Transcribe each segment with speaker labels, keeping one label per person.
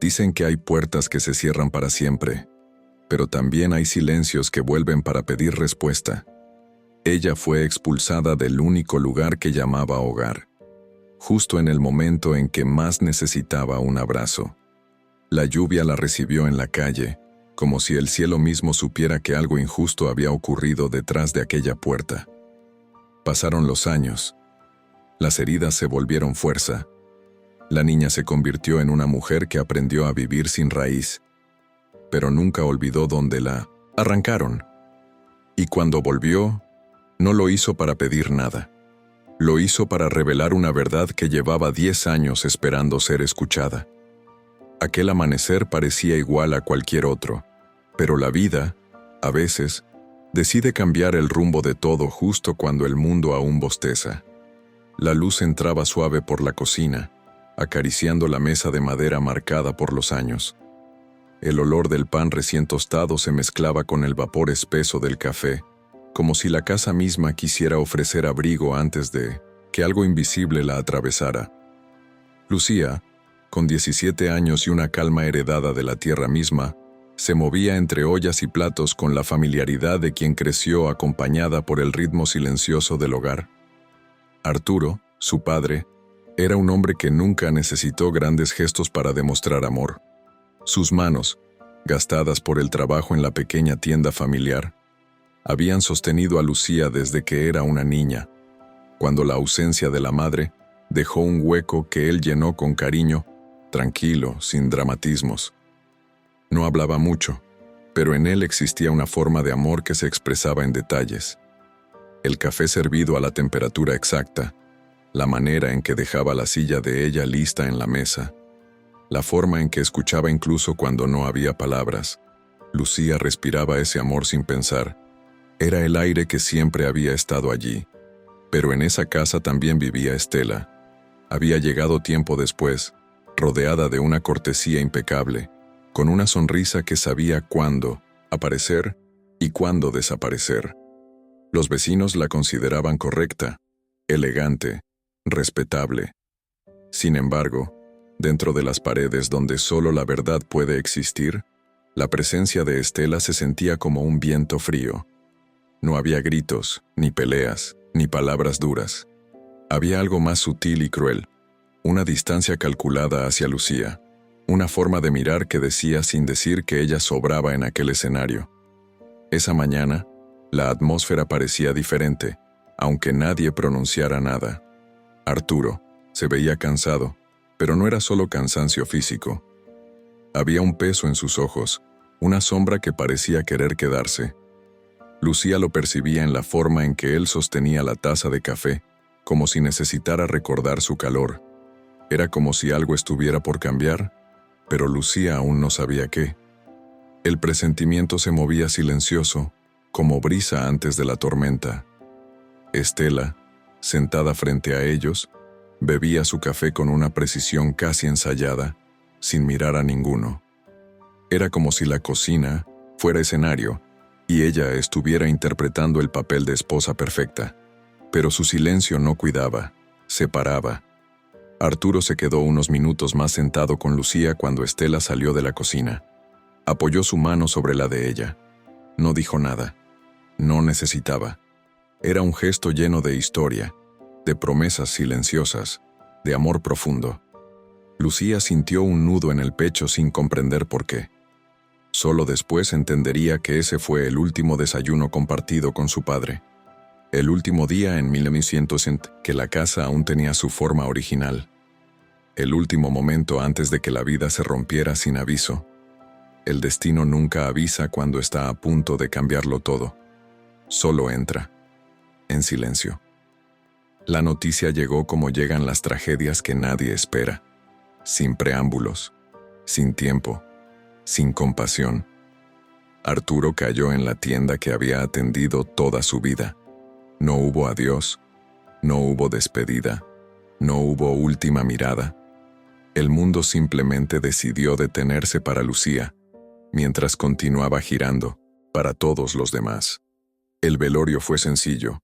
Speaker 1: Dicen que hay puertas que se cierran para siempre, pero también hay silencios que vuelven para pedir respuesta. Ella fue expulsada del único lugar que llamaba hogar, justo en el momento en que más necesitaba un abrazo. La lluvia la recibió en la calle, como si el cielo mismo supiera que algo injusto había ocurrido detrás de aquella puerta. Pasaron los años. Las heridas se volvieron fuerza. La niña se convirtió en una mujer que aprendió a vivir sin raíz, pero nunca olvidó dónde la arrancaron. Y cuando volvió, no lo hizo para pedir nada. Lo hizo para revelar una verdad que llevaba 10 años esperando ser escuchada. Aquel amanecer parecía igual a cualquier otro, pero la vida, a veces, decide cambiar el rumbo de todo justo cuando el mundo aún bosteza. La luz entraba suave por la cocina, acariciando la mesa de madera marcada por los años. El olor del pan recién tostado se mezclaba con el vapor espeso del café, como si la casa misma quisiera ofrecer abrigo antes de que algo invisible la atravesara. Lucía, con 17 años y una calma heredada de la tierra misma, se movía entre ollas y platos con la familiaridad de quien creció acompañada por el ritmo silencioso del hogar. Arturo, su padre, era un hombre que nunca necesitó grandes gestos para demostrar amor. Sus manos, gastadas por el trabajo en la pequeña tienda familiar, habían sostenido a Lucía desde que era una niña, cuando la ausencia de la madre dejó un hueco que él llenó con cariño, tranquilo, sin dramatismos. No hablaba mucho, pero en él existía una forma de amor que se expresaba en detalles. El café servido a la temperatura exacta, la manera en que dejaba la silla de ella lista en la mesa, la forma en que escuchaba incluso cuando no había palabras. Lucía respiraba ese amor sin pensar. Era el aire que siempre había estado allí. Pero en esa casa también vivía Estela. Había llegado tiempo después, rodeada de una cortesía impecable, con una sonrisa que sabía cuándo aparecer y cuándo desaparecer. Los vecinos la consideraban correcta, elegante, respetable. Sin embargo, dentro de las paredes donde solo la verdad puede existir, la presencia de Estela se sentía como un viento frío. No había gritos, ni peleas, ni palabras duras. Había algo más sutil y cruel, una distancia calculada hacia Lucía, una forma de mirar que decía sin decir que ella sobraba en aquel escenario. Esa mañana, la atmósfera parecía diferente, aunque nadie pronunciara nada. Arturo se veía cansado, pero no era solo cansancio físico. Había un peso en sus ojos, una sombra que parecía querer quedarse. Lucía lo percibía en la forma en que él sostenía la taza de café, como si necesitara recordar su calor. Era como si algo estuviera por cambiar, pero Lucía aún no sabía qué. El presentimiento se movía silencioso, como brisa antes de la tormenta. Estela, sentada frente a ellos, bebía su café con una precisión casi ensayada, sin mirar a ninguno. Era como si la cocina fuera escenario y ella estuviera interpretando el papel de esposa perfecta. Pero su silencio no cuidaba, separaba. Arturo se quedó unos minutos más sentado con Lucía cuando Estela salió de la cocina. Apoyó su mano sobre la de ella. No dijo nada. No necesitaba. Era un gesto lleno de historia, de promesas silenciosas, de amor profundo. Lucía sintió un nudo en el pecho sin comprender por qué. Solo después entendería que ese fue el último desayuno compartido con su padre. El último día en 1900 en que la casa aún tenía su forma original. El último momento antes de que la vida se rompiera sin aviso. El destino nunca avisa cuando está a punto de cambiarlo todo. Solo entra, en silencio. La noticia llegó como llegan las tragedias que nadie espera, sin preámbulos, sin tiempo, sin compasión. Arturo cayó en la tienda que había atendido toda su vida. No hubo adiós, no hubo despedida, no hubo última mirada. El mundo simplemente decidió detenerse para Lucía, mientras continuaba girando para todos los demás. El velorio fue sencillo,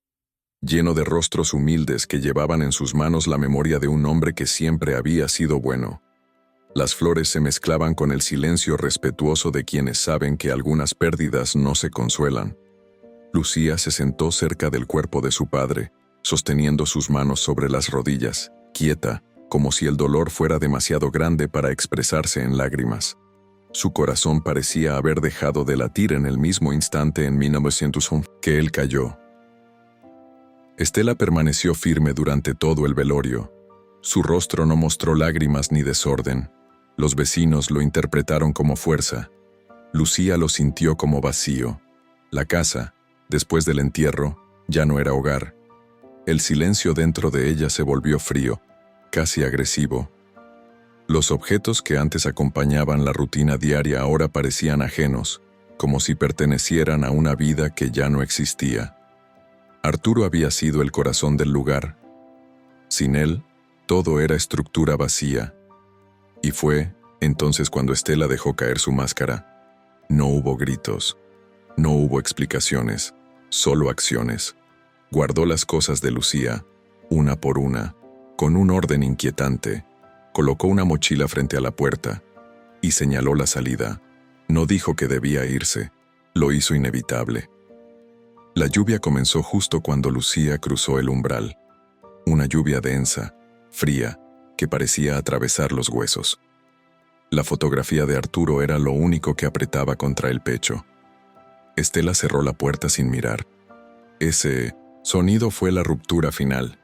Speaker 1: lleno de rostros humildes que llevaban en sus manos la memoria de un hombre que siempre había sido bueno. Las flores se mezclaban con el silencio respetuoso de quienes saben que algunas pérdidas no se consuelan. Lucía se sentó cerca del cuerpo de su padre, sosteniendo sus manos sobre las rodillas, quieta, como si el dolor fuera demasiado grande para expresarse en lágrimas. Su corazón parecía haber dejado de latir en el mismo instante en 1911 que él cayó. Estela permaneció firme durante todo el velorio. Su rostro no mostró lágrimas ni desorden. Los vecinos lo interpretaron como fuerza. Lucía lo sintió como vacío. La casa, después del entierro, ya no era hogar. El silencio dentro de ella se volvió frío, casi agresivo. Los objetos que antes acompañaban la rutina diaria ahora parecían ajenos, como si pertenecieran a una vida que ya no existía. Arturo había sido el corazón del lugar. Sin él, todo era estructura vacía. Y fue entonces cuando Estela dejó caer su máscara. No hubo gritos, no hubo explicaciones, solo acciones. Guardó las cosas de Lucía, una por una, con un orden inquietante. Colocó una mochila frente a la puerta y señaló la salida. No dijo que debía irse, lo hizo inevitable. La lluvia comenzó justo cuando Lucía cruzó el umbral. Una lluvia densa, fría, que parecía atravesar los huesos. La fotografía de Arturo era lo único que apretaba contra el pecho. Estela cerró la puerta sin mirar. Ese sonido fue la ruptura final.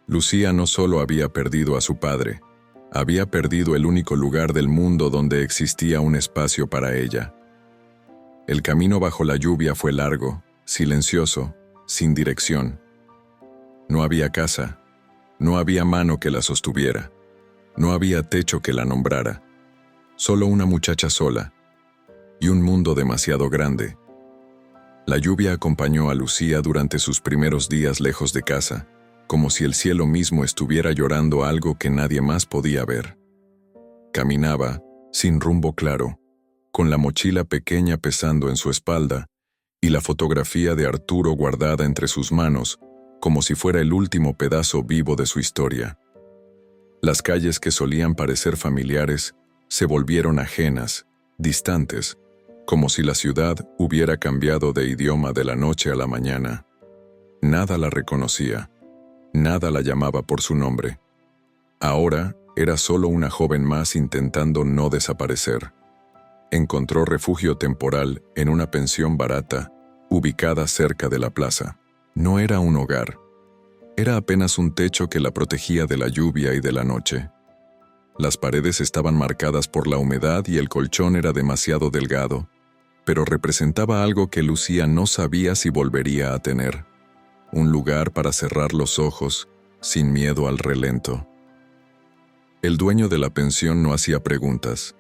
Speaker 1: Lucía no solo había perdido a su padre, había perdido el único lugar del mundo donde existía un espacio para ella. El camino bajo la lluvia fue largo, silencioso, sin dirección. No había casa, no había mano que la sostuviera, no había techo que la nombrara. Solo una muchacha sola, y un mundo demasiado grande. La lluvia acompañó a Lucía durante sus primeros días lejos de casa, como si el cielo mismo estuviera llorando algo que nadie más podía ver. Caminaba, sin rumbo claro, con la mochila pequeña pesando en su espalda, y la fotografía de Arturo guardada entre sus manos, como si fuera el último pedazo vivo de su historia. Las calles que solían parecer familiares se volvieron ajenas, distantes, como si la ciudad hubiera cambiado de idioma de la noche a la mañana. Nada la reconocía, nada la llamaba por su nombre. Ahora era solo una joven más intentando no desaparecer. Encontró refugio temporal en una pensión barata, ubicada cerca de la plaza. No era un hogar, era apenas un techo que la protegía de la lluvia y de la noche. Las paredes estaban marcadas por la humedad y el colchón era demasiado delgado, pero representaba algo que Lucía no sabía si volvería a tener. Un lugar para cerrar los ojos, sin miedo al relento. El dueño de la pensión no hacía preguntas.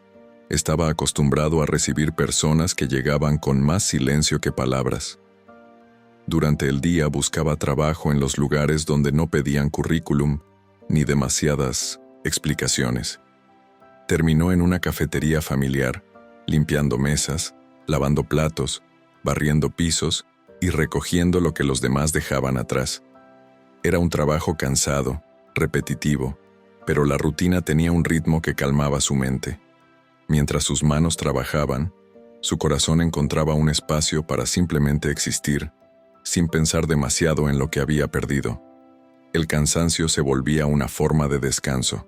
Speaker 1: Estaba acostumbrado a recibir personas que llegaban con más silencio que palabras. Durante el día buscaba trabajo en los lugares donde no pedían currículum ni demasiadas explicaciones. Terminó en una cafetería familiar, limpiando mesas, lavando platos, barriendo pisos y recogiendo lo que los demás dejaban atrás. Era un trabajo cansado, repetitivo, pero la rutina tenía un ritmo que calmaba su mente. Mientras sus manos trabajaban, su corazón encontraba un espacio para simplemente existir, sin pensar demasiado en lo que había perdido. El cansancio se volvía una forma de descanso,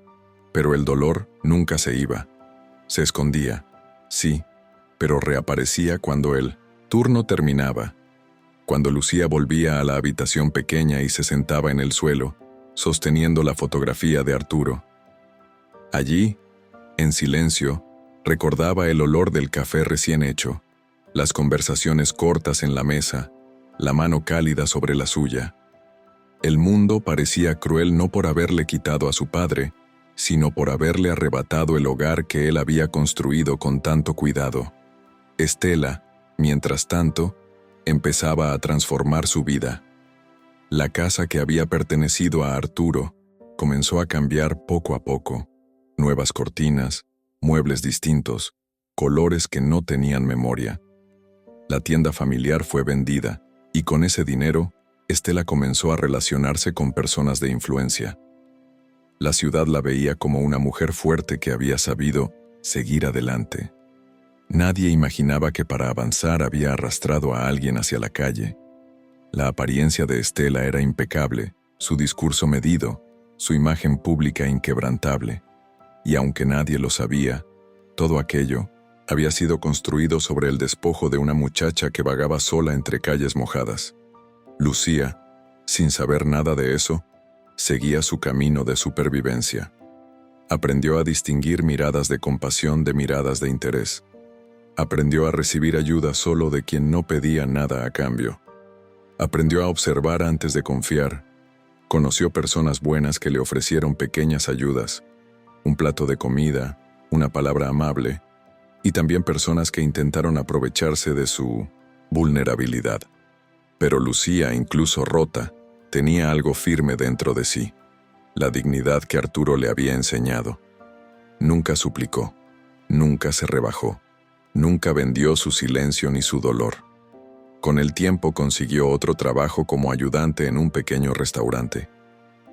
Speaker 1: pero el dolor nunca se iba. Se escondía, sí, pero reaparecía cuando el turno terminaba. Cuando Lucía volvía a la habitación pequeña y se sentaba en el suelo, sosteniendo la fotografía de Arturo. Allí, en silencio, recordaba el olor del café recién hecho, las conversaciones cortas en la mesa, la mano cálida sobre la suya. El mundo parecía cruel no por haberle quitado a su padre, sino por haberle arrebatado el hogar que él había construido con tanto cuidado. Estela, mientras tanto, empezaba a transformar su vida. La casa que había pertenecido a Arturo comenzó a cambiar poco a poco. Nuevas cortinas, muebles distintos, colores que no tenían memoria. La tienda familiar fue vendida, y con ese dinero, Estela comenzó a relacionarse con personas de influencia. La ciudad la veía como una mujer fuerte que había sabido seguir adelante. Nadie imaginaba que para avanzar había arrastrado a alguien hacia la calle. La apariencia de Estela era impecable, su discurso medido, su imagen pública inquebrantable. Y aunque nadie lo sabía, todo aquello había sido construido sobre el despojo de una muchacha que vagaba sola entre calles mojadas. Lucía, sin saber nada de eso, seguía su camino de supervivencia. Aprendió a distinguir miradas de compasión de miradas de interés. Aprendió a recibir ayuda solo de quien no pedía nada a cambio. Aprendió a observar antes de confiar. Conoció personas buenas que le ofrecieron pequeñas ayudas, un plato de comida, una palabra amable, y también personas que intentaron aprovecharse de su vulnerabilidad. Pero Lucía, incluso rota, tenía algo firme dentro de sí, la dignidad que Arturo le había enseñado. Nunca suplicó, nunca se rebajó, nunca vendió su silencio ni su dolor. Con el tiempo consiguió otro trabajo como ayudante en un pequeño restaurante.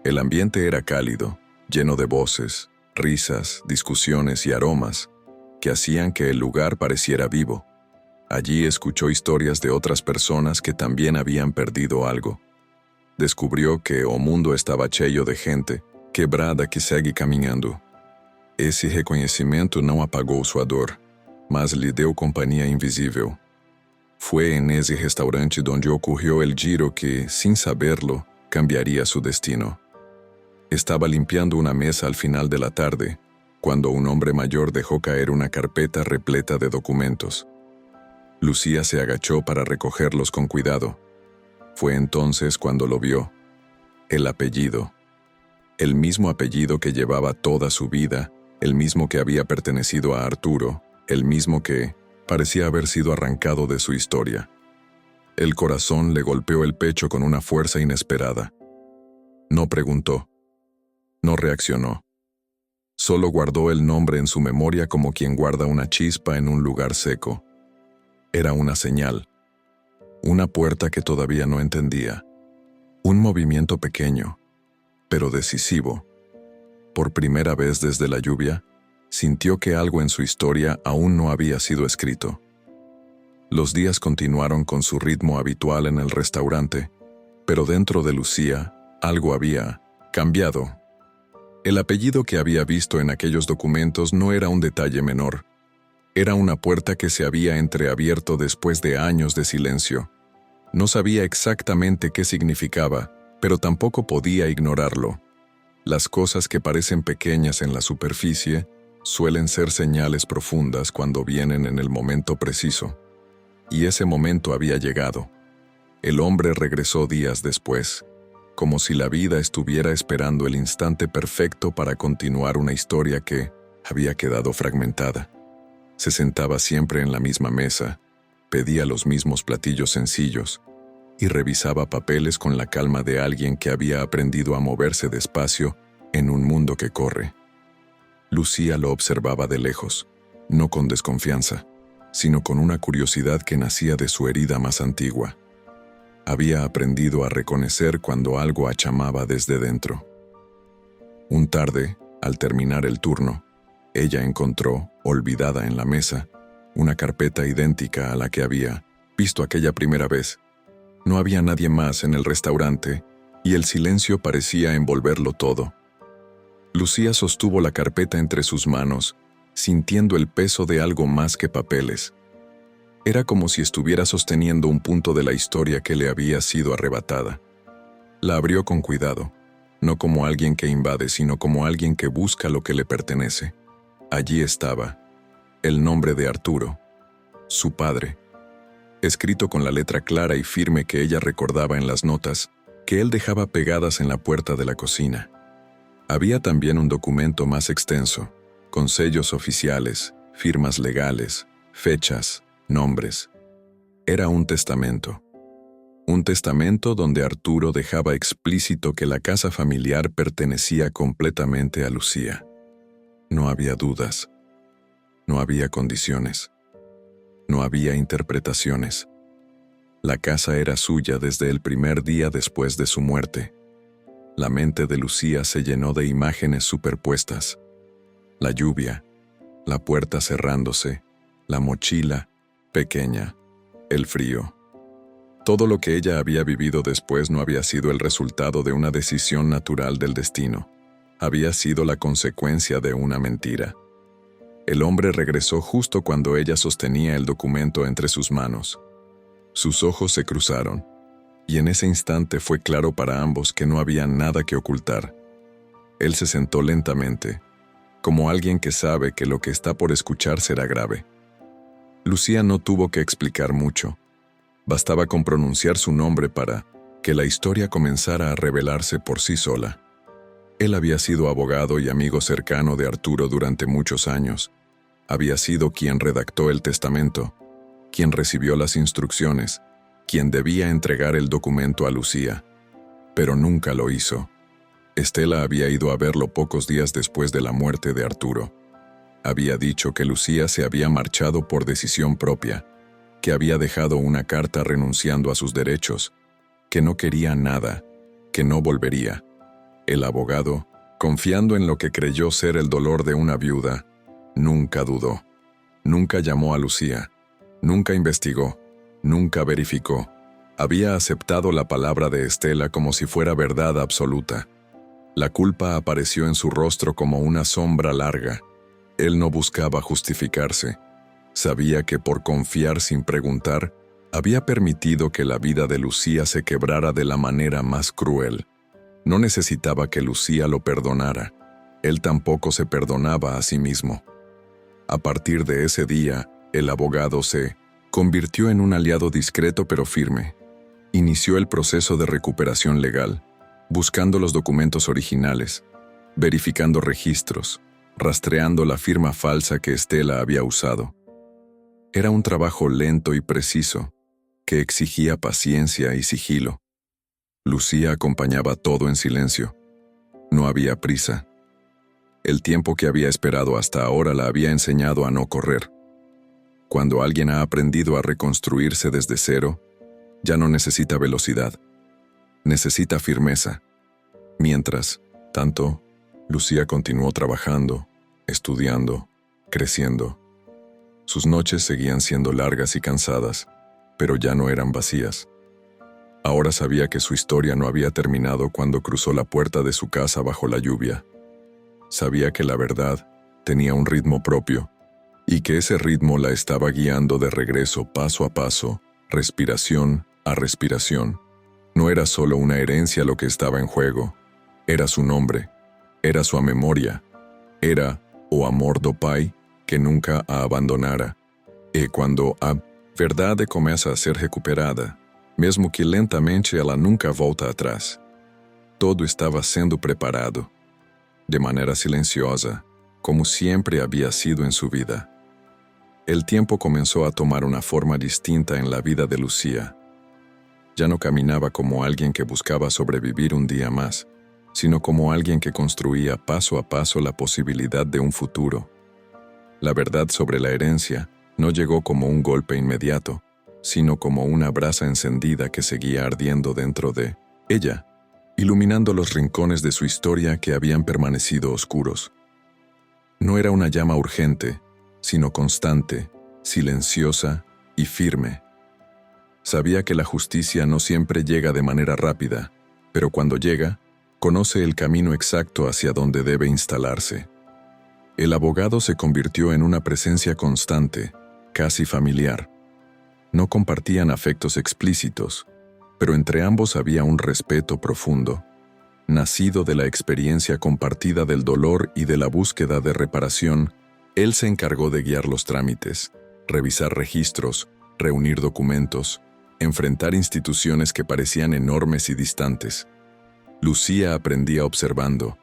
Speaker 1: El ambiente era cálido, lleno de voces, risas, discusiones y aromas que hacían que el lugar pareciera vivo. Allí escuchó historias de otras personas que también habían perdido algo. Descubrió que o mundo estava cheio de gente quebrada que segue caminhando. Esse reconhecimento não apagou sua dor, mas lhe deu companhia invisível. Fue en ese restaurante donde ocurrió el giro que, sin saberlo, cambiaría su destino. Estaba limpiando una mesa al final de la tarde, cuando un hombre mayor dejó caer una carpeta repleta de documentos. Lucía se agachó para recogerlos con cuidado. Fue entonces cuando lo vio. El apellido. El mismo apellido que llevaba toda su vida, el mismo que había pertenecido a Arturo, el mismo que parecía haber sido arrancado de su historia. El corazón le golpeó el pecho con una fuerza inesperada. No preguntó. No reaccionó. Solo guardó el nombre en su memoria como quien guarda una chispa en un lugar seco. Era una señal. Una puerta que todavía no entendía. Un movimiento pequeño, pero decisivo. Por primera vez desde la lluvia, sintió que algo en su historia aún no había sido escrito. Los días continuaron con su ritmo habitual en el restaurante, pero dentro de Lucía, algo había cambiado. El apellido que había visto en aquellos documentos no era un detalle menor. Era una puerta que se había entreabierto después de años de silencio. No sabía exactamente qué significaba, pero tampoco podía ignorarlo. Las cosas que parecen pequeñas en la superficie suelen ser señales profundas cuando vienen en el momento preciso. Y ese momento había llegado. El hombre regresó días después, como si la vida estuviera esperando el instante perfecto para continuar una historia que había quedado fragmentada. Se sentaba siempre en la misma mesa, pedía los mismos platillos sencillos y revisaba papeles con la calma de alguien que había aprendido a moverse despacio en un mundo que corre. Lucía lo observaba de lejos, no con desconfianza, sino con una curiosidad que nacía de su herida más antigua. Había aprendido a reconocer cuando algo achamaba desde dentro. Un tarde, al terminar el turno, ella encontró, olvidada en la mesa, una carpeta idéntica a la que había visto aquella primera vez. No había nadie más en el restaurante y el silencio parecía envolverlo todo. Lucía sostuvo la carpeta entre sus manos, sintiendo el peso de algo más que papeles. Era como si estuviera sosteniendo un punto de la historia que le había sido arrebatada. La abrió con cuidado, no como alguien que invade, sino como alguien que busca lo que le pertenece. Allí estaba, el nombre de Arturo, su padre, escrito con la letra clara y firme que ella recordaba en las notas que él dejaba pegadas en la puerta de la cocina. Había también un documento más extenso, con sellos oficiales, firmas legales, fechas, nombres. Era un testamento. Un testamento donde Arturo dejaba explícito que la casa familiar pertenecía completamente a Lucía. No había dudas. No había condiciones. No había interpretaciones. La casa era suya desde el primer día después de su muerte. la mente de Lucía se llenó de imágenes superpuestas. La lluvia, la puerta cerrándose, la mochila, pequeña, el frío. Todo lo que ella había vivido después no había sido el resultado de una decisión natural del destino. Había sido la consecuencia de una mentira. El hombre regresó justo cuando ella sostenía el documento entre sus manos. Sus ojos se cruzaron, y en ese instante fue claro para ambos que no había nada que ocultar. Él se sentó lentamente, como alguien que sabe que lo que está por escuchar será grave. Lucía no tuvo que explicar mucho. Bastaba con pronunciar su nombre para que la historia comenzara a revelarse por sí sola. Él había sido abogado y amigo cercano de Arturo durante muchos años. Había sido quien redactó el testamento, quien recibió las instrucciones, quien debía entregar el documento a Lucía. Pero nunca lo hizo. Estela había ido a verlo pocos días después de la muerte de Arturo. Había dicho que Lucía se había marchado por decisión propia, que había dejado una carta renunciando a sus derechos, que no quería nada, que no volvería. El abogado, confiando en lo que creyó ser el dolor de una viuda, nunca dudó. Nunca llamó a Lucía, nunca investigó, nunca verificó. Había aceptado la palabra de Estela como si fuera verdad absoluta. La culpa apareció en su rostro como una sombra larga. Él no buscaba justificarse. Sabía que por confiar sin preguntar, había permitido que la vida de Lucía se quebrara de la manera más cruel. No necesitaba que Lucía lo perdonara. Él tampoco se perdonaba a sí mismo. A partir de ese día, el abogado se convirtió en un aliado discreto pero firme. Inició el proceso de recuperación legal, buscando los documentos originales, verificando registros, rastreando la firma falsa que Estela había usado. Era un trabajo lento y preciso, que exigía paciencia y sigilo. Lucía acompañaba todo en silencio. No había prisa. El tiempo que había esperado hasta ahora la había enseñado a no correr. Cuando alguien ha aprendido a reconstruirse desde cero, ya no necesita velocidad. Necesita firmeza. Mientras tanto, Lucía continuó trabajando, estudiando, creciendo. Sus noches seguían siendo largas y cansadas, pero ya no eran vacías. Ahora sabía que su historia no había terminado cuando cruzó la puerta de su casa bajo la lluvia. Sabía que la verdad tenía un ritmo propio, y que ese ritmo la estaba guiando de regreso paso a paso, respiración a respiración. No era solo una herencia lo que estaba en juego, era su nombre, era sua memoria, era o amor do pai que nunca a abandonara. E quando a verdade começa a ser recuperada, mesmo que lentamente ela nunca volta atrás. Todo estava sendo preparado, de manera silenciosa, como siempre había sido en su vida. El tiempo comenzó a tomar una forma distinta en la vida de Lucía. Ya no caminaba como alguien que buscaba sobrevivir un día más, sino como alguien que construía paso a paso la posibilidad de un futuro. La verdad sobre la herencia no llegó como un golpe inmediato, sino como una brasa encendida que seguía ardiendo dentro de ella, iluminando los rincones de su historia que habían permanecido oscuros. No era una llama urgente, sino constante, silenciosa y firme. Sabía que la justicia no siempre llega de manera rápida, pero cuando llega, conoce el camino exacto hacia donde debe instalarse. El abogado se convirtió en una presencia constante, casi familiar. No compartían afectos explícitos, pero entre ambos había un respeto profundo, nacido de la experiencia compartida del dolor y de la búsqueda de reparación. Él se encargó de guiar los trámites, revisar registros, reunir documentos, enfrentar instituciones que parecían enormes y distantes. Lucía aprendía observando.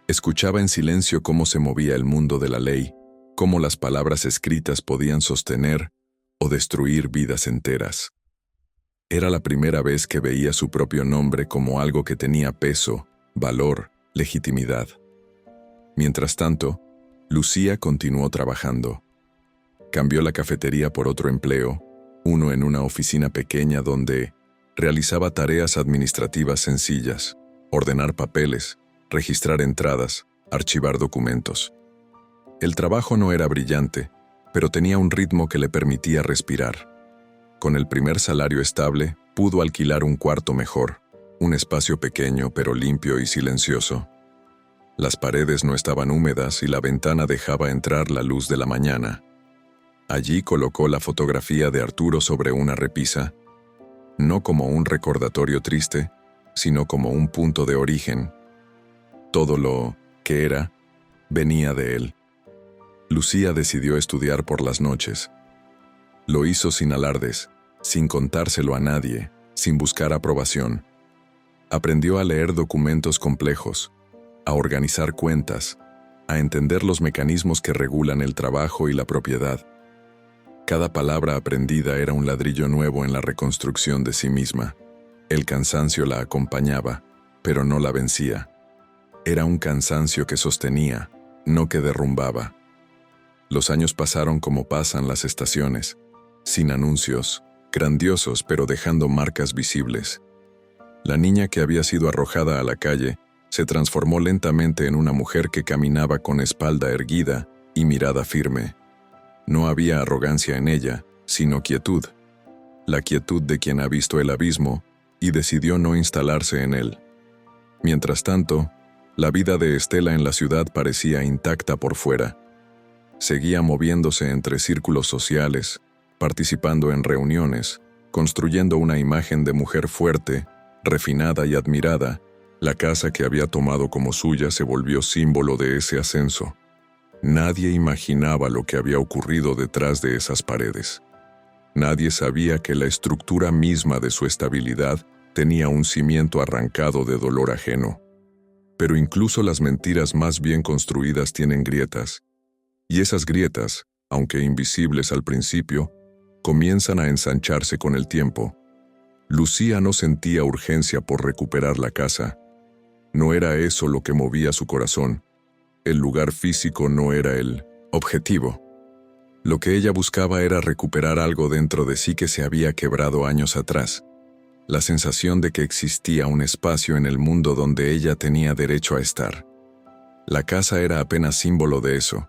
Speaker 1: Escuchaba en silencio cómo se movía el mundo de la ley, cómo las palabras escritas podían sostener o destruir vidas enteras. Era la primera vez que veía su propio nombre como algo que tenía peso, valor, legitimidad. Mientras tanto, Lucía continuó trabajando. Cambió la cafetería por otro empleo, uno en una oficina pequeña donde realizaba tareas administrativas sencillas, ordenar papeles, registrar entradas, archivar documentos. El trabajo no era brillante, pero tenía un ritmo que le permitía respirar. Con el primer salario estable, pudo alquilar un cuarto mejor, un espacio pequeño pero limpio y silencioso. Las paredes no estaban húmedas y la ventana dejaba entrar la luz de la mañana. Allí colocó la fotografía de Arturo sobre una repisa, no como un recordatorio triste, sino como un punto de origen. Todo lo que era venía de él. Lucía decidió estudiar por las noches. Lo hizo sin alardes, sin contárselo a nadie, sin buscar aprobación. Aprendió a leer documentos complejos, a organizar cuentas, a entender los mecanismos que regulan el trabajo y la propiedad. Cada palabra aprendida era un ladrillo nuevo en la reconstrucción de sí misma. El cansancio la acompañaba, pero no la vencía. Era un cansancio que sostenía, no que derrumbaba. Los años pasaron como pasan las estaciones, sin anuncios, grandiosos pero dejando marcas visibles. La niña que había sido arrojada a la calle se transformó lentamente en una mujer que caminaba con espalda erguida y mirada firme. No había arrogancia en ella, sino quietud. La quietud de quien ha visto el abismo y decidió no instalarse en él. Mientras tanto, la vida de Estela en la ciudad parecía intacta por fuera. Seguía moviéndose entre círculos sociales, participando en reuniones, construyendo una imagen de mujer fuerte, refinada y admirada. La casa que había tomado como suya se volvió símbolo de ese ascenso. Nadie imaginaba lo que había ocurrido detrás de esas paredes. Nadie sabía que la estructura misma de su estabilidad tenía un cimiento arrancado de dolor ajeno. Pero incluso las mentiras más bien construidas tienen grietas, y esas grietas, aunque invisibles al principio, comienzan a ensancharse con el tiempo. Lucía no sentía urgencia por recuperar la casa. No era eso lo que movía su corazón. El lugar físico no era el objetivo. Lo que ella buscaba era recuperar algo dentro de sí que se había quebrado años atrás. La sensación de que existía un espacio en el mundo donde ella tenía derecho a estar. La casa era apenas símbolo de eso,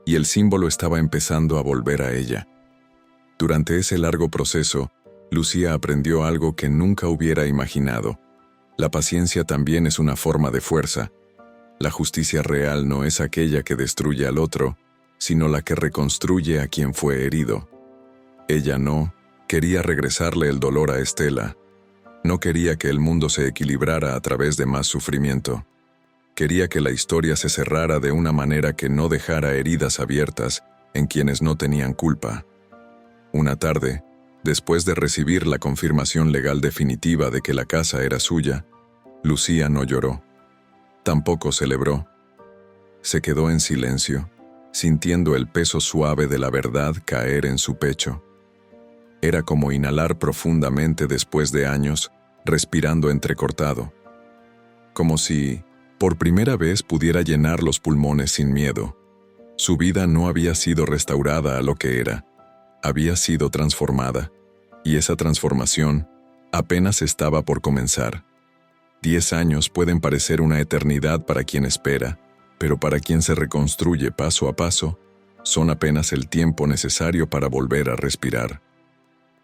Speaker 1: y el símbolo estaba empezando a volver a ella. Durante ese largo proceso, Lucía aprendió algo que nunca hubiera imaginado. La paciencia también es una forma de fuerza. La justicia real no es aquella que destruye al otro, sino la que reconstruye a quien fue herido. Ella no quería regresarle el dolor a Estela. No quería que el mundo se equilibrara a través de más sufrimiento. Quería que la historia se cerrara de una manera que no dejara heridas abiertas en quienes no tenían culpa. Una tarde, después de recibir la confirmación legal definitiva de que la casa era suya, Lucía no lloró. Tampoco celebró. Se quedó en silencio, sintiendo el peso suave de la verdad caer en su pecho. Era como inhalar profundamente después de años, respirando entrecortado. Como si, por primera vez, pudiera llenar los pulmones sin miedo. Su vida no había sido restaurada a lo que era. Había sido transformada, y esa transformación apenas estaba por comenzar. 10 años pueden parecer una eternidad para quien espera, pero para quien se reconstruye paso a paso, son apenas el tiempo necesario para volver a respirar.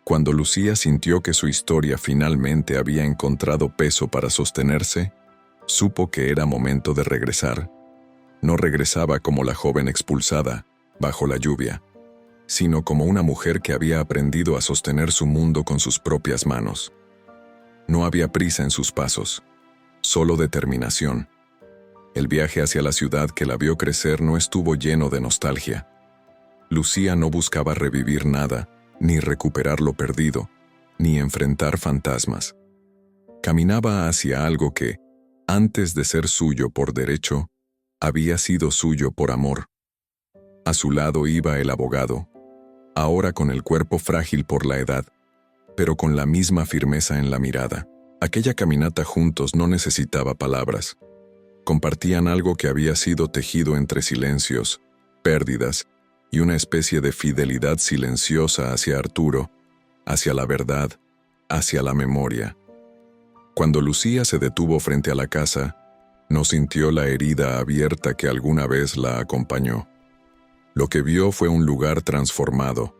Speaker 1: Cuando Lucía sintió que su historia finalmente había encontrado peso para sostenerse, supo que era momento de regresar. No regresaba como la joven expulsada, bajo la lluvia, sino como una mujer que había aprendido a sostener su mundo con sus propias manos. No había prisa en sus pasos, solo determinación. El viaje hacia la ciudad que la vio crecer no estuvo lleno de nostalgia. Lucía no buscaba revivir nada, ni recuperar lo perdido, ni enfrentar fantasmas. Caminaba hacia algo que, antes de ser suyo por derecho, había sido suyo por amor. A su lado iba el abogado, ahora con el cuerpo frágil por la edad, pero con la misma firmeza en la mirada. Aquella caminata juntos no necesitaba palabras. Compartían algo que había sido tejido entre silencios, pérdidas y una especie de fidelidad silenciosa hacia Arturo, hacia la verdad, hacia la memoria. Cuando Lucía se detuvo frente a la casa, no sintió la herida abierta que alguna vez la acompañó. Lo que vio fue un lugar transformado.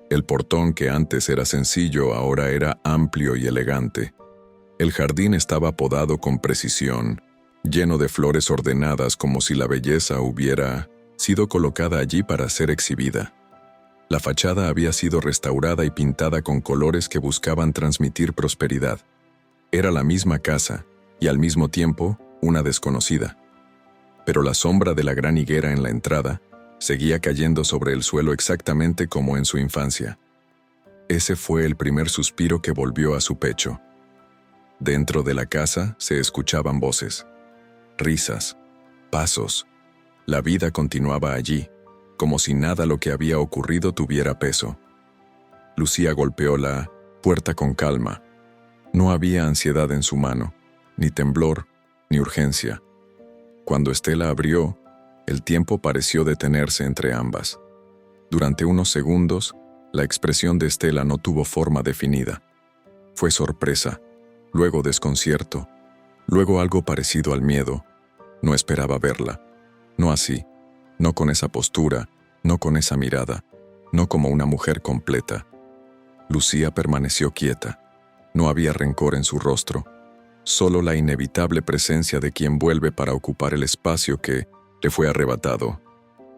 Speaker 1: El portón que antes era sencillo ahora era amplio y elegante. El jardín estaba podado con precisión, lleno de flores ordenadas como si la belleza hubiera sido colocada allí para ser exhibida. La fachada había sido restaurada y pintada con colores que buscaban transmitir prosperidad. Era la misma casa, y al mismo tiempo, una desconocida. Pero la sombra de la gran higuera en la entrada seguía cayendo sobre el suelo exactamente como en su infancia. Ese fue el primer suspiro que volvió a su pecho. Dentro de la casa se escuchaban voces, risas, pasos. La vida continuaba allí, como si nada lo que había ocurrido tuviera peso. Lucía golpeó la puerta con calma. No había ansiedad en su mano, ni temblor, ni urgencia. Cuando Estela abrió, el tiempo pareció detenerse entre ambas. Durante unos segundos, la expresión de Estela no tuvo forma definida. Fue sorpresa, luego desconcierto, luego algo parecido al miedo. No esperaba verla. No así, no con esa postura, no con esa mirada, no como una mujer completa. Lucía permaneció quieta. No había rencor en su rostro, solo la inevitable presencia de quien vuelve para ocupar el espacio que le fue arrebatado.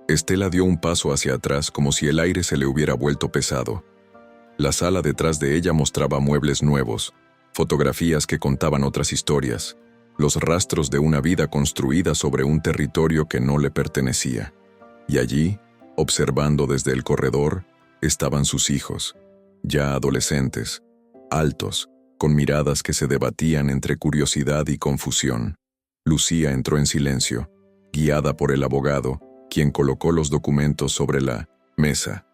Speaker 1: Estela dio un paso hacia atrás como si el aire se le hubiera vuelto pesado. La sala detrás de ella mostraba muebles nuevos, fotografías que contaban otras historias, los rastros de una vida construida sobre un territorio que no le pertenecía. Y allí, observando desde el corredor, estaban sus hijos, ya adolescentes, altos, con miradas que se debatían entre curiosidad y confusión. Lucía entró en silencio, guiada por el abogado, quien colocó los documentos sobre la mesa.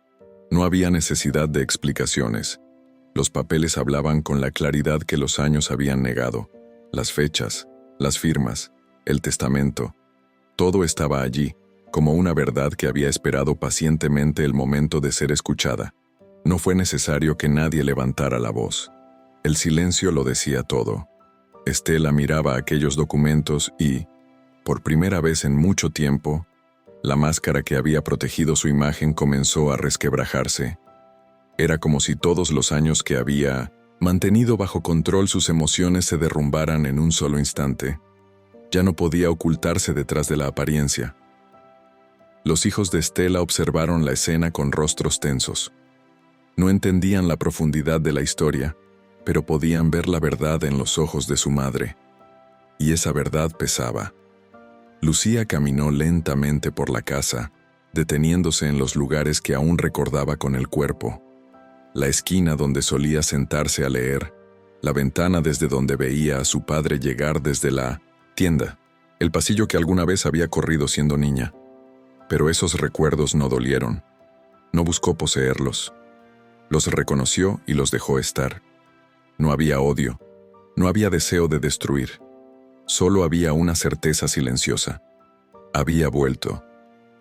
Speaker 1: No había necesidad de explicaciones. Los papeles hablaban con la claridad que los años habían negado. Las fechas, las firmas, el testamento, todo estaba allí, como una verdad que había esperado pacientemente el momento de ser escuchada. No fue necesario que nadie levantara la voz. El silencio lo decía todo. Estela miraba aquellos documentos y, por primera vez en mucho tiempo, la máscara que había protegido su imagen comenzó a resquebrajarse. Era como si todos los años que había mantenido bajo control sus emociones se derrumbaran en un solo instante. Ya no podía ocultarse detrás de la apariencia. Los hijos de Estela observaron la escena con rostros tensos. No entendían la profundidad de la historia, pero podían ver la verdad en los ojos de su madre. Y esa verdad pesaba. Lucía caminó lentamente por la casa, deteniéndose en los lugares que aún recordaba con el cuerpo. La esquina donde solía sentarse a leer, la ventana desde donde veía a su padre llegar desde la tienda, el pasillo que alguna vez había corrido siendo niña. Pero esos recuerdos no dolieron. No buscó poseerlos. Los reconoció y los dejó estar. No había odio, no había deseo de destruir. Solo había una certeza silenciosa. Había vuelto,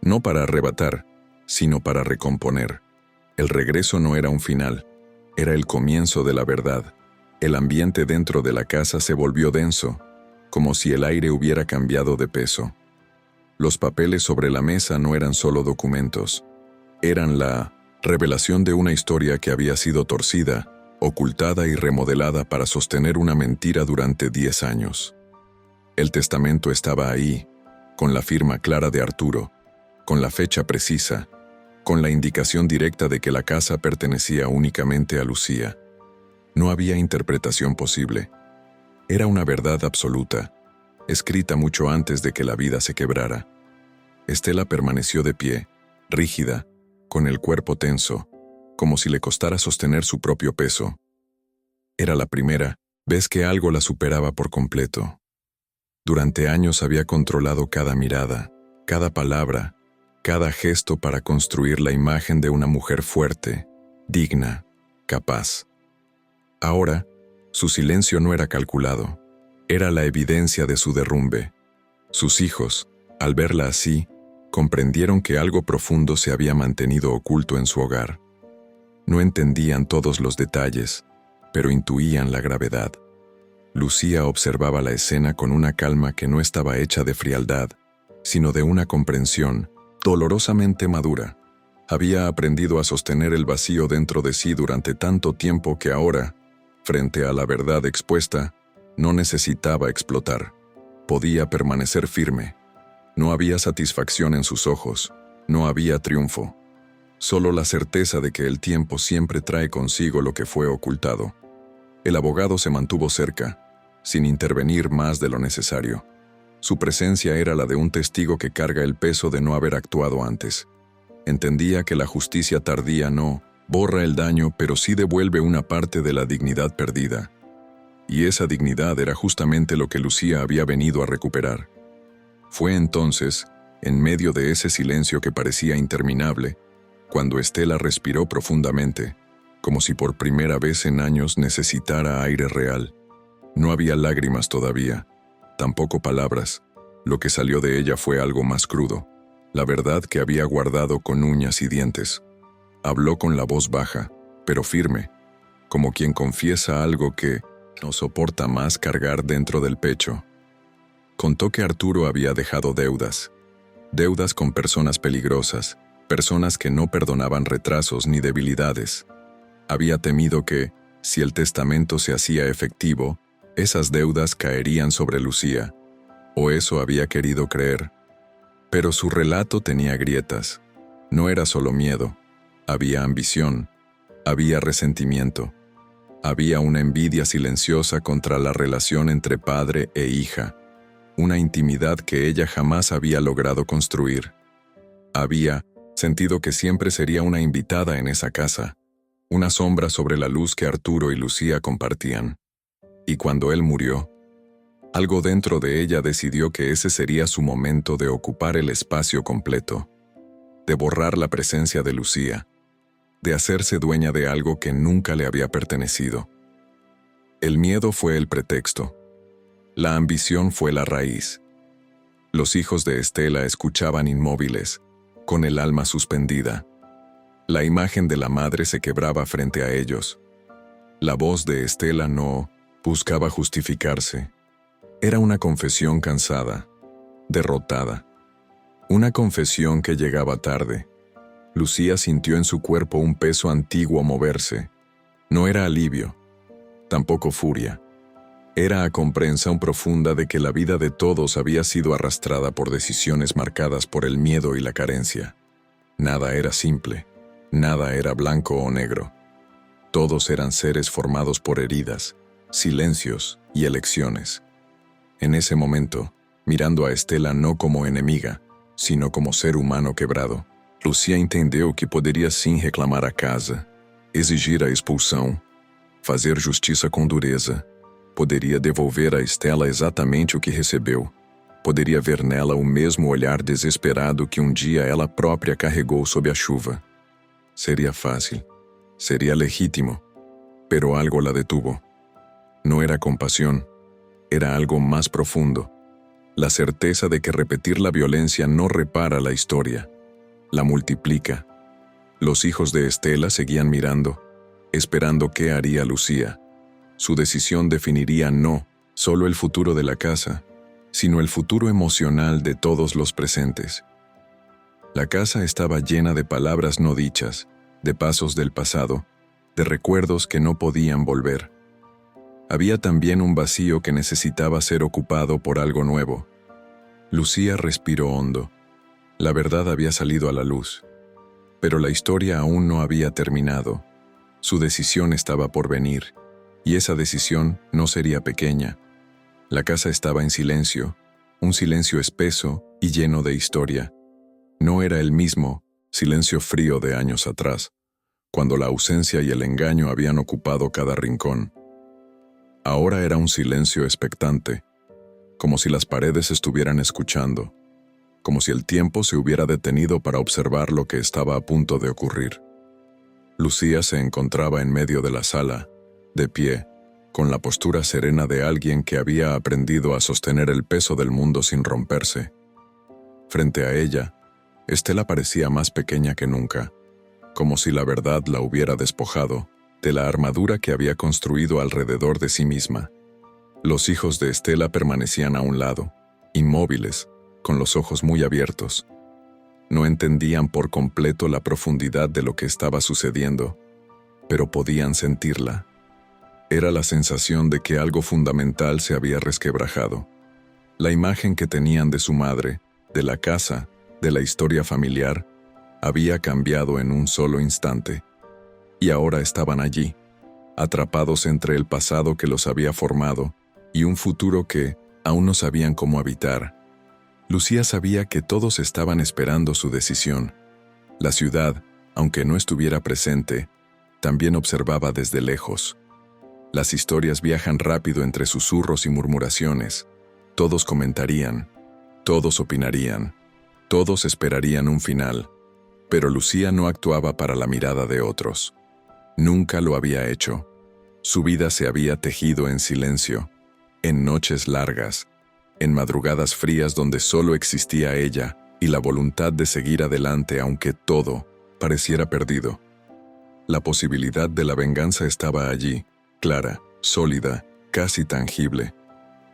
Speaker 1: no para arrebatar, sino para recomponer. El regreso no era un final, era el comienzo de la verdad. El ambiente dentro de la casa se volvió denso, como si el aire hubiera cambiado de peso. Los papeles sobre la mesa no eran solo documentos, eran la revelación de una historia que había sido torcida, ocultada y remodelada para sostener una mentira durante 10 años. El testamento estaba ahí, con la firma clara de Arturo, con la fecha precisa, con la indicación directa de que la casa pertenecía únicamente a Lucía. No había interpretación posible. Era una verdad absoluta, escrita mucho antes de que la vida se quebrara. Estela permaneció de pie, rígida, con el cuerpo tenso, como si le costara sostener su propio peso. Era la primera vez que algo la superaba por completo. Durante años había controlado cada mirada, cada palabra, cada gesto para construir la imagen de una mujer fuerte, digna, capaz. Ahora, su silencio no era calculado, era la evidencia de su derrumbe. Sus hijos, al verla así, comprendieron que algo profundo se había mantenido oculto en su hogar. No entendían todos los detalles, pero intuían la gravedad. Lucía observaba la escena con una calma que no estaba hecha de frialdad, sino de una comprensión dolorosamente madura. Había aprendido a sostener el vacío dentro de sí durante tanto tiempo que ahora, frente a la verdad expuesta, no necesitaba explotar. Podía permanecer firme. No había satisfacción en sus ojos, no había triunfo. Solo la certeza de que el tiempo siempre trae consigo lo que fue ocultado. El abogado se mantuvo cerca, sin intervenir más de lo necesario. Su presencia era la de un testigo que carga el peso de no haber actuado antes. Entendía que la justicia tardía no borra el daño, pero sí devuelve una parte de la dignidad perdida. Y esa dignidad era justamente lo que Lucía había venido a recuperar. Fue entonces, en medio de ese silencio que parecía interminable, cuando Estela respiró profundamente, como si por primera vez en años necesitara aire real. No había lágrimas todavía, tampoco palabras. Lo que salió de ella fue algo más crudo, la verdad que había guardado con uñas y dientes. Habló con la voz baja, pero firme, como quien confiesa algo que no soporta más cargar dentro del pecho. Contó que Arturo había dejado deudas con personas peligrosas, personas que no perdonaban retrasos ni debilidades. Había temido que, si el testamento se hacía efectivo, esas deudas caerían sobre Lucía, o eso había querido creer. Pero su relato tenía grietas. No era solo miedo, había ambición, había resentimiento, había una envidia silenciosa contra la relación entre padre e hija, una intimidad que ella jamás había logrado construir. Había sentido que siempre sería una invitada en esa casa, una sombra sobre la luz que Arturo y Lucía compartían. Y cuando él murió, algo dentro de ella decidió que ese sería su momento de ocupar el espacio completo, de borrar la presencia de Lucía, de hacerse dueña de algo que nunca le había pertenecido. El miedo fue el pretexto. La ambición fue la raíz. Los hijos de Estela escuchaban inmóviles, con el alma suspendida. La imagen de la madre se quebraba frente a ellos. La voz de Estela no buscaba justificarse. Era una confesión cansada, derrotada. Una confesión que llegaba tarde. Lucía sintió en su cuerpo un peso antiguo moverse. No era alivio, tampoco furia. Era comprensión profunda de que la vida de todos había sido arrastrada por decisiones marcadas por el miedo y la carencia. Nada era simple, nada era blanco o negro. Todos eran seres formados por heridas, silencios y elecciones. En ese momento, mirando a Estela no como enemiga, sino como ser humano quebrado, Lucía entendeu que poderia sim reclamar a casa, exigir a expulsão, fazer justiça com dureza. Poderia devolver a Estela exatamente o que recebeu. Poderia ver nela o mesmo olhar desesperado que um dia ela própria carregou sob a chuva. Seria fácil, seria legítimo, pero algo la detuvo. No era compasión, era algo más profundo. La certeza de que repetir la violencia no repara la historia, la multiplica. Los hijos de Estela seguían mirando, esperando qué haría Lucía. Su decisión definiría no solo el futuro de la casa, sino el futuro emocional de todos los presentes. La casa estaba llena de palabras no dichas, de pasos del pasado, de recuerdos que no podían volver. Había también un vacío que necesitaba ser ocupado por algo nuevo. Lucía respiró hondo. La verdad había salido a la luz, pero la historia aún no había terminado. Su decisión estaba por venir, y esa decisión no sería pequeña. La casa estaba en silencio, un silencio espeso y lleno de historia. No era el mismo silencio frío de años atrás, cuando la ausencia y el engaño habían ocupado cada rincón. Ahora era un silencio expectante, como si las paredes estuvieran escuchando, como si el tiempo se hubiera detenido para observar lo que estaba a punto de ocurrir. Lucía se encontraba en medio de la sala, de pie, con la postura serena de alguien que había aprendido a sostener el peso del mundo sin romperse. Frente a ella, Estela parecía más pequeña que nunca, como si la verdad la hubiera despojado de la armadura que había construido alrededor de sí misma. Los hijos de Estela permanecían a un lado, inmóviles, con los ojos muy abiertos. No entendían por completo la profundidad de lo que estaba sucediendo, pero podían sentirla. Era la sensación de que algo fundamental se había resquebrajado. La imagen que tenían de su madre, de la casa, de la historia familiar, había cambiado en un solo instante. Y ahora estaban allí, atrapados entre el pasado que los había formado y un futuro que aún no sabían cómo habitar. Lucía sabía que todos estaban esperando su decisión. La ciudad, aunque no estuviera presente, también observaba desde lejos. Las historias viajan rápido entre susurros y murmuraciones. Todos comentarían, todos opinarían, todos esperarían un final, pero Lucía no actuaba para la mirada de otros. Nunca lo había hecho. Su vida se había tejido en silencio, en noches largas, en madrugadas frías donde solo existía ella y la voluntad de seguir adelante aunque todo pareciera perdido. La posibilidad de la venganza estaba allí, clara, sólida, casi tangible.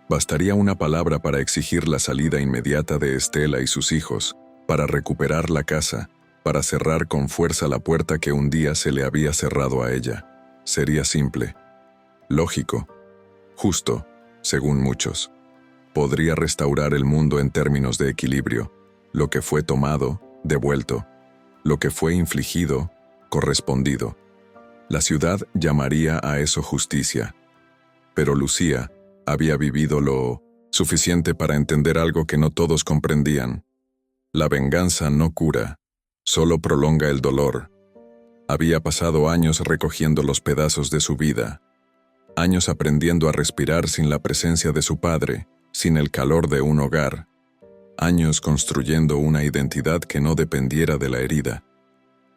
Speaker 1: Bastaría una palabra para exigir la salida inmediata de Estela y sus hijos, para recuperar la casa, para cerrar con fuerza la puerta que un día se le había cerrado a ella. Sería simple, lógico, justo, según muchos. Podría restaurar el mundo en términos de equilibrio. Lo que fue tomado, devuelto. Lo que fue infligido, correspondido. La ciudad llamaría a eso justicia. Pero Lucía había vivido lo suficiente para entender algo que no todos comprendían. La venganza no cura, solo prolonga el dolor. Había pasado años recogiendo los pedazos de su vida, años aprendiendo a respirar sin la presencia de su padre, sin el calor de un hogar, años construyendo una identidad que no dependiera de la herida.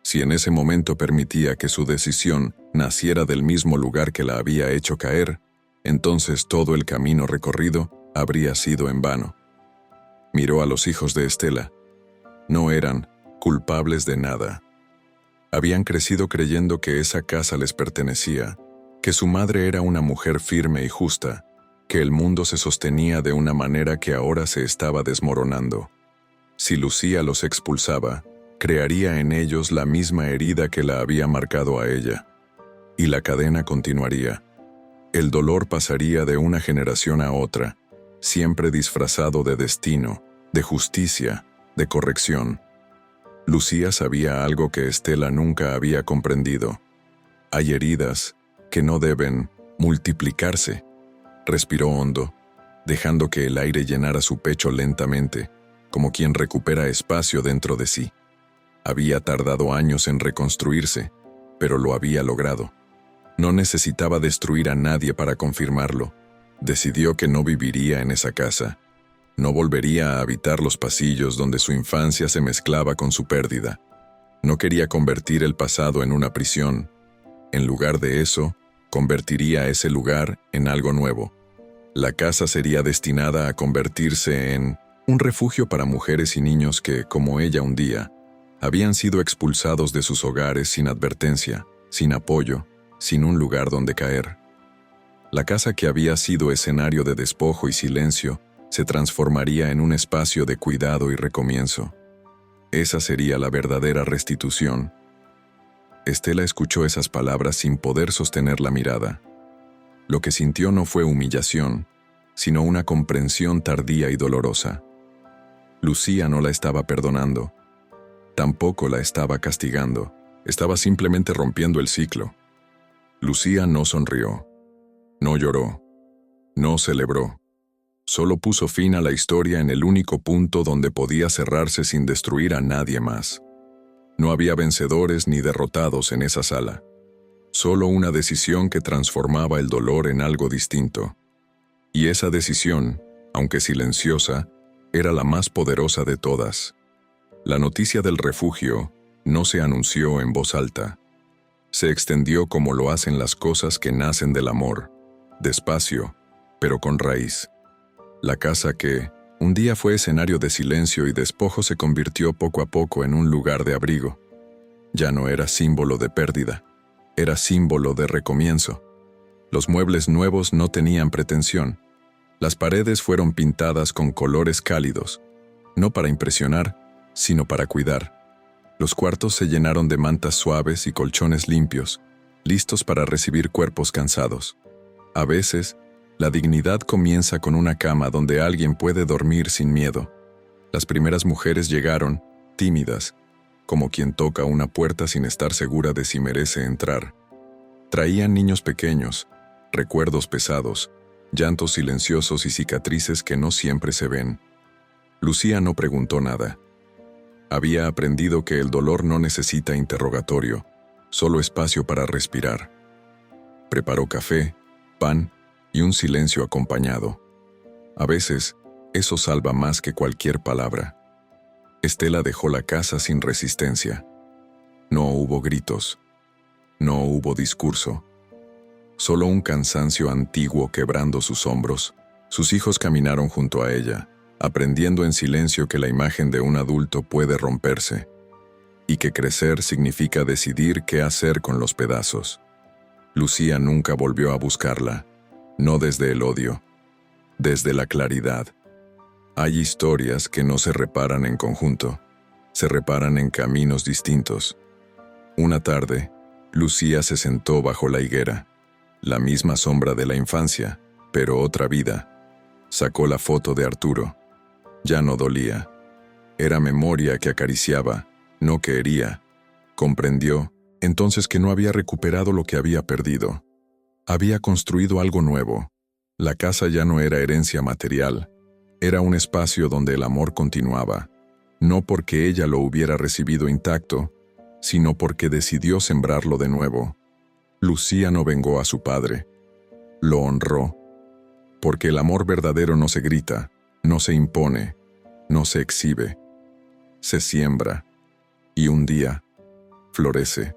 Speaker 1: Si en ese momento permitía que su decisión naciera del mismo lugar que la había hecho caer, entonces todo el camino recorrido habría sido en vano. Miró a los hijos de Estela. No eran culpables de nada. Habían crecido creyendo que esa casa les pertenecía, que su madre era una mujer firme y justa, que el mundo se sostenía de una manera que ahora se estaba desmoronando. Si Lucía los expulsaba, crearía en ellos la misma herida que la había marcado a ella. Y la cadena continuaría. El dolor pasaría de una generación a otra, siempre disfrazado de destino, de justicia, de corrección. Lucía sabía algo que Estela nunca había comprendido. Hay heridas que no deben multiplicarse. Respiró hondo, dejando que el aire llenara su pecho lentamente, como quien recupera espacio dentro de sí. Había tardado años en reconstruirse, pero lo había logrado. No necesitaba destruir a nadie para confirmarlo. Decidió que no viviría en esa casa. No volvería a habitar los pasillos donde su infancia se mezclaba con su pérdida. No quería convertir el pasado en una prisión. En lugar de eso, convertiría ese lugar en algo nuevo. La casa sería destinada a convertirse en un refugio para mujeres y niños que, como ella un día, habían sido expulsados de sus hogares sin advertencia, sin apoyo, sin un lugar donde caer. La casa que había sido escenario de despojo y silencio se transformaría en un espacio de cuidado y recomienzo. Esa sería la verdadera restitución. Estela escuchó esas palabras sin poder sostener la mirada. Lo que sintió no fue humillación, sino una comprensión tardía y dolorosa. Lucía no la estaba perdonando. Tampoco la estaba castigando. Estaba simplemente rompiendo el ciclo. Lucía no sonrió. No lloró. No celebró. Solo puso fin a la historia en el único punto donde podía cerrarse sin destruir a nadie más. No había vencedores ni derrotados en esa sala. Solo una decisión que transformaba el dolor en algo distinto. Y esa decisión, aunque silenciosa, era la más poderosa de todas. La noticia del refugio no se anunció en voz alta. Se extendió como lo hacen las cosas que nacen del amor, despacio, pero con raíz. La casa que un día fue escenario de silencio y despojo se convirtió poco a poco en un lugar de abrigo. Ya no era símbolo de pérdida, era símbolo de recomienzo. Los muebles nuevos no tenían pretensión. Las paredes fueron pintadas con colores cálidos, no para impresionar, sino para cuidar. Los cuartos se llenaron de mantas suaves y colchones limpios, listos para recibir cuerpos cansados. A veces, la dignidad comienza con una cama donde alguien puede dormir sin miedo. Las primeras mujeres llegaron, tímidas, como quien toca una puerta sin estar segura de si merece entrar. Traían niños pequeños, recuerdos pesados, llantos silenciosos y cicatrices que no siempre se ven. Lucía no preguntó nada. Había aprendido que el dolor no necesita interrogatorio, solo espacio para respirar. Preparó café, pan y un silencio acompañado. A veces, eso salva más que cualquier palabra. Estela dejó la casa sin resistencia. No hubo gritos. No hubo discurso. Solo un cansancio antiguo quebrando sus hombros. Sus hijos caminaron junto a ella, aprendiendo en silencio que la imagen de un adulto puede romperse, y que crecer significa decidir qué hacer con los pedazos. Lucía nunca volvió a buscarla, no desde el odio, desde la claridad. Hay historias que no se reparan en conjunto, se reparan en caminos distintos. Una tarde, Lucía se sentó bajo la higuera, la misma sombra de la infancia, pero otra vida. Sacó la foto de Arturo. Ya no dolía. Era memoria que acariciaba, no que hería. Comprendió, entonces, que no había recuperado lo que había perdido. Había construido algo nuevo. La casa ya no era herencia material. Era un espacio donde el amor continuaba, no porque ella lo hubiera recibido intacto, sino porque decidió sembrarlo de nuevo. Lucía no vengó a su padre. Lo honró. Porque el amor verdadero no se grita, no se impone, no se exhibe. Se siembra. Y un día, florece.